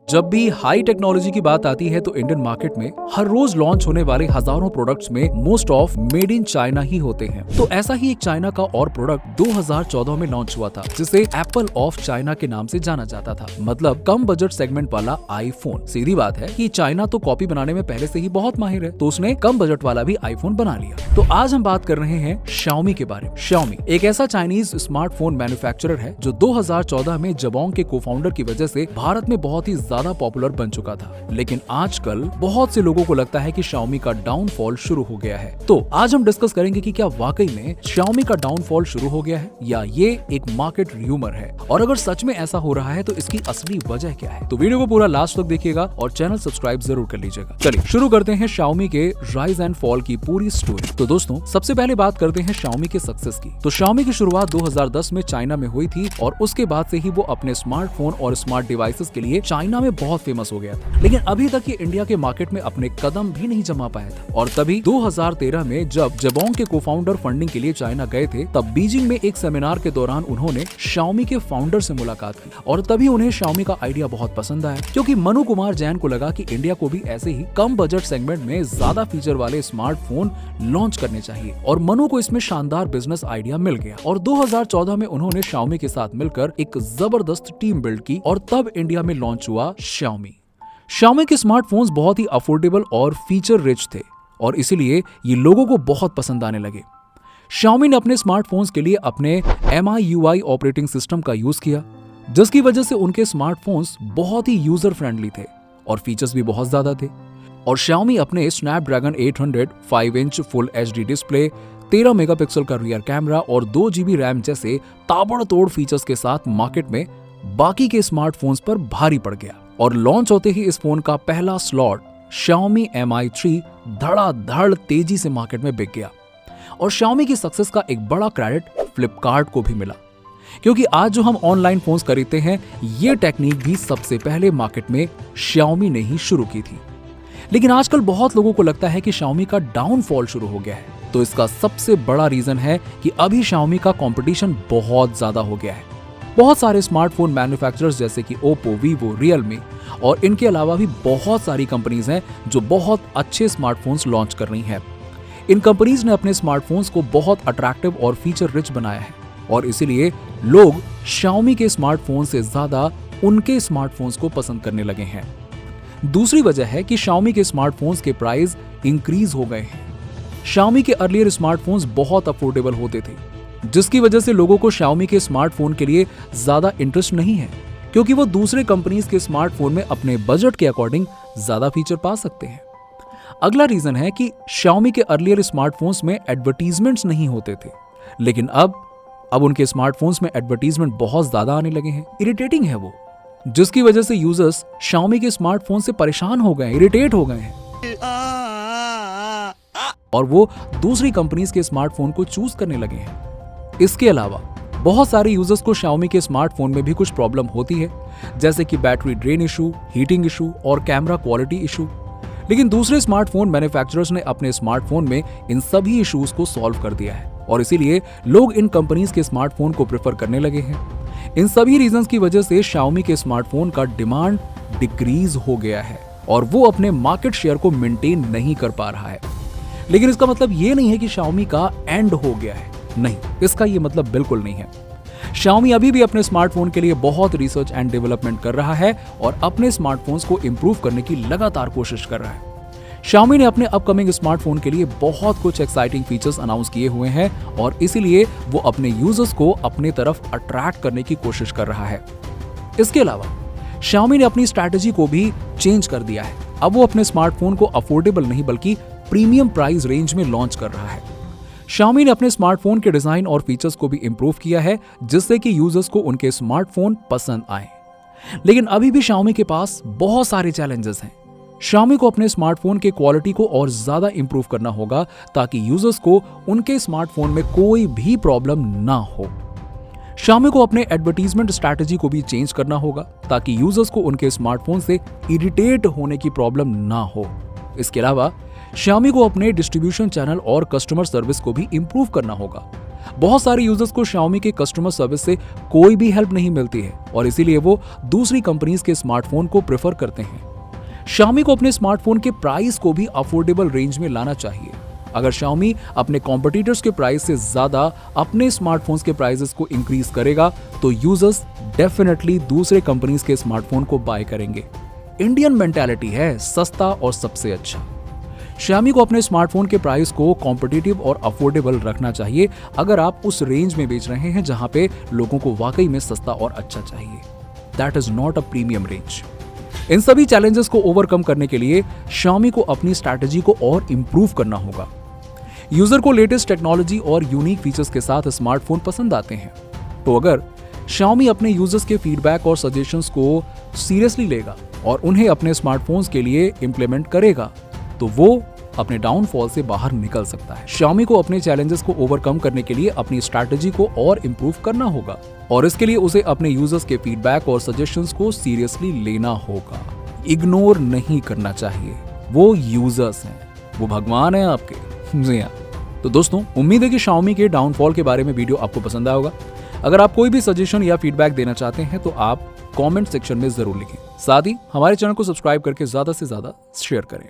जब भी high technology की बात आती है तो इंडियन मार्केट में हर रोज लॉन्च होने वाले हजारों प्रोडक्ट्स में most of made in China ही होते हैं। तो ऐसा ही एक चाइना का और प्रोडक्ट 2014 में लॉन्च हुआ था जिसे एप्पल ऑफ चाइना के नाम से जाना जाता था, मतलब कम बजट सेगमेंट वाला आईफोन। सीधी बात है कि चाइना तो कॉपी बनाने में पहले से ही बहुत माहिर है, तो उसने कम बजट वाला भी आईफोन बना लिया। तो आज हम बात कर रहे हैं Xiaomi के बारे में। Xiaomi एक ऐसा चाइनीज स्मार्टफोन मैन्युफैक्चरर है जो 2014 में जबोंग के को-फाउंडर की वजह से भारत में बहुत ही ज्यादा पॉपुलर बन चुका था। लेकिन आजकल बहुत से लोगों को लगता है कि Xiaomi का डाउनफॉल शुरू हो गया है। तो आज हम डिस्कस करेंगे कि क्या वाकई में Xiaomi का डाउनफॉल शुरू हो गया है या ये एक मार्केट र्यूमर है, और अगर सच में ऐसा हो रहा है तो इसकी असली वजह क्या है। तो वीडियो को पूरा लास्ट तक देखिएगा और चैनल सब्सक्राइब जरूर कर लीजिएगा। चलिए शुरू करते हैं Xiaomi के राइज एंड फॉल की पूरी स्टोरी। तो दोस्तों, सबसे पहले बात करते हैं Xiaomi के सक्सेस की। तो Xiaomi की शुरुआत 2010 में चाइना में हुई थी और उसके बाद से ही वो अपने स्मार्टफोन और स्मार्ट डिवाइसेस के लिए चाइना में बहुत फेमस हो गया था। लेकिन अभी तक ये इंडिया के मार्केट में अपने कदम भी नहीं जमा पाया था। और तभी 2013 में जब जबोंग के को-फाउंडर फंडिंग के लिए चाइना गए थे, तब बीजिंग में एक सेमिनार के दौरान उन्होंने Xiaomi के फाउंडर से मुलाकात की और तभी उन्हें Xiaomi का आइडिया बहुत पसंद आया, क्योंकि मनु कुमार जैन को लगा कि इंडिया को भी ऐसे ही कम बजट सेगमेंट में ज्यादा फीचर वाले स्मार्टफोन लॉन्च करने चाहिए। और मनु को इसमें शानदार बिजनेस आइडिया मिल गया और 2014 में उन्होंने Xiaomi के साथ मिलकर एक जबरदस्त टीम बिल्ड की और तब इंडिया में लॉन्च हुआ Xiaomi के स्मार्टफोन्स बहुत ही अफोर्डेबल और फीचर रिच थे और इसीलिए ये लोगों को बहुत पसंद आने लगे। Xiaomi ने अपने स्मार्टफोन्स के लिए अपने MIUI ऑपरेटिंग सिस्टम का यूज किया, जिसकी वजह से उनके स्मार्टफोन्स बहुत ही यूजर फ्रेंडली थे और फीचर्स भी बहुत ज्यादा थे। और Xiaomi अपने Snapdragon 800 5 inch full HD display, 13 megapixel का रियर कैमरा और 2 GB रैम जैसे ताबड़तोड़ फीचर्स के साथ मार्केट में बाकी के स्मार्टफोन्स पर भारी पड़ गया। और लॉन्च होते ही इस फोन का पहला स्लॉट Xiaomi Mi 3 धड़ाधड़ तेजी से मार्केट में बिक गया। और Xiaomi की सक्सेस का एक बड़ा क्रेडिट फ्लिपकार्ट को भी मिला, क्योंकि आज जो हम ऑनलाइन फोन्स खरीदते हैं, ये टेक्निक भी सबसे पहले मार्केट में Xiaomi ने ही शुरू की थी। लेकिन आजकल बहुत लोगों को लगता है कि Xiaomi का डाउनफॉल शुरू हो गया है। तो इसका सबसे बड़ा रीजन है कि अभी Xiaomi का कंपटीशन बहुत ज्यादा हो गया है। बहुत सारे स्मार्टफोन मैन्युफैक्चरर्स जैसे कि Oppo, Vivo, Realme और इनके अलावा भी बहुत सारी कंपनीज हैं जो बहुत अच्छे स्मार्टफोन्स लॉन्च कर रही हैं। इन कंपनीज ने अपने स्मार्टफोन्स को बहुत अट्रैक्टिव और फीचर रिच बनाया है और इसीलिए लोग Xiaomi के स्मार्टफोन से ज्यादा उनके स्मार्टफोन्स को पसंद करने लगे हैं। दूसरी वजह है कि Xiaomi के स्मार्टफोन्स के प्राइस इंक्रीज हो गए हैं। Xiaomi के अर्लियर स्मार्टफोन्स बहुत अफोर्डेबल होते थे, जिसकी वजह से लोगों को Xiaomi के स्मार्टफोन के लिए ज्यादा इंटरेस्ट नहीं है, क्योंकि वो दूसरे कंपनीज के स्मार्टफोन में अपने बजट के अकॉर्डिंग ज्यादा फीचर पा सकते हैं। अगला रीजन है कि Xiaomi के अर्लियर स्मार्टफोन्स में एडवर्टीजमेंट्स नहीं होते थे, लेकिन अब उनके स्मार्टफोन्स में एडवर्टीजमेंट बहुत ज्यादा आने लगे हैं। इरिटेटिंग है वो, जिसकी वजह से यूजर्स Xiaomi के स्मार्टफोन से परेशान हो गए, इरिटेट हो गए हैं और वो दूसरी कंपनीज के स्मार्टफोन को चूज करने लगे हैं। इसके अलावा बहुत सारे यूजर्स को Xiaomi के स्मार्टफोन में भी कुछ प्रॉब्लम होती है, जैसे कि battery drain issue, heating issue और कैमरा क्वालिटी इशू। लेकिन दूसरे स्मार्टफोन मैन्युफैक्चरर्स ने अपने स्मार्टफोन में इन सभी इश्यूज को सॉल्व कर दिया है और इसीलिए लोग इन कंपनीज के स्मार्टफोन को प्रेफर करने लगे हैं। इन सभी रीजंस की वजह से Xiaomi के स्मार्टफोन का डिमांड डिक्रीज हो गया है और वो अपने मार्केट शेयर को मेंटेन नहीं कर पा रहा है। लेकिन इसका मतलब ये नहीं है कि Xiaomi का एंड हो गया है, नहीं, इसका ये मतलब बिल्कुल नहीं है। Xiaomi अभी भी अपने स्मार्टफोन के लिए बहुत रिसर्च एंड डेवलपमेंट कर रहा है और अपने स्मार्टफोन्स को इंप्रूव करने की लगातार कोशिश कर रहा है। Xiaomi ने अपने अपकमिंग स्मार्टफोन के लिए बहुत कुछ एक्साइटिंग फीचर्स अनाउंस किए हुए हैं और इसीलिए वो अपने यूजर्स को अपने तरफ अट्रैक्ट करने की कोशिश कर रहा है। इसके अलावा Xiaomi ने अपनी स्ट्रैटेजी को भी चेंज कर दिया है। अब वो अपने स्मार्टफोन को अफोर्डेबल नहीं बल्कि प्रीमियम प्राइस रेंज में लॉन्च कर रहा है। Xiaomi ने अपने स्मार्टफोन के डिजाइन और फीचर्स को भी इंप्रूव किया है, जिससे कि यूजर्स को उनके स्मार्टफोन पसंद आए। लेकिन अभी भी Xiaomi के पास बहुत सारे चैलेंजेस हैं। Xiaomi को अपने स्मार्टफोन के क्वालिटी को और ज्यादा इंप्रूव करना होगा ताकि यूजर्स को उनके स्मार्टफोन में कोई भी प्रॉब्लम ना हो। Xiaomi को अपने एडवर्टीजमेंट स्ट्रैटेजी को भी चेंज करना होगा ताकि यूजर्स को उनके स्मार्टफोन से इरिटेट होने की प्रॉब्लम ना हो। इसके अलावा Xiaomi को अपने डिस्ट्रीब्यूशन चैनल और कस्टमर सर्विस को भी इंप्रूव करना होगा बहुत सारे यूजर्स को Xiaomi के कस्टमर सर्विस से कोई भी हेल्प नहीं मिलती है और इसीलिए वो दूसरी कंपनीज के स्मार्टफोन को प्रेफर करते हैं। Xiaomi को अपने स्मार्टफोन के प्राइस को भी अफोर्डेबल रेंज में लाना चाहिए। अगर Xiaomi अपने कॉम्पिटिटर्स के प्राइस से ज्यादा अपने स्मार्टफोन्स के प्राइसेस को इंक्रीज करेगा तो यूजर्स डेफिनेटली दूसरे कंपनीज के स्मार्टफोन को बाय करेंगे। इंडियन मेंटालिटी है सस्ता और सबसे अच्छा। Xiaomi को अपने स्मार्टफोन के प्राइस को कॉम्पिटिटिव और अफोर्डेबल रखना चाहिए अगर आप उस रेंज में बेच रहे हैं जहां पे लोगों को वाकई में सस्ता और अच्छा चाहिए। That is not a premium range. इन सभी चैलेंजेस को ओवरकम करने के लिए Xiaomi को अपनी स्ट्रैटेजी को और इंप्रूव करना होगा। यूजर को लेटेस्ट टेक्नोलॉजी और यूनिक फीचर्स के साथ स्मार्टफोन पसंद आते हैं, तो अगर Xiaomi अपने यूजर्स के फीडबैक और सजेशंस को सीरियसली लेगा और उन्हें अपने स्मार्टफोन्स के लिए इंप्लीमेंट करेगा तो वो अपने डाउनफॉल से बाहर निकल सकता है। Xiaomi को अपने चैलेंजेस को ओवरकम करने के लिए अपनी स्ट्रैटेजी को और इंप्रूव करना होगा और इसके लिए उसे अपने यूजर्स के फीडबैक और सजेशंस को सीरियसली लेना होगा। इग्नोर नहीं करना चाहिए। वो यूजर्स हैं, वो भगवान है आपके। जी हाँ। तो दोस्तों, उम्मीद है कि Xiaomi के डाउनफॉल के बारे में वीडियो आपको पसंद आया होगा। अगर आप कोई भी सजेशन या फीडबैक देना चाहते हैं तो आप कमेंट सेक्शन में जरूर लिखें। साथ ही हमारे चैनल को सब्सक्राइब करके ज्यादा से ज्यादा शेयर करें।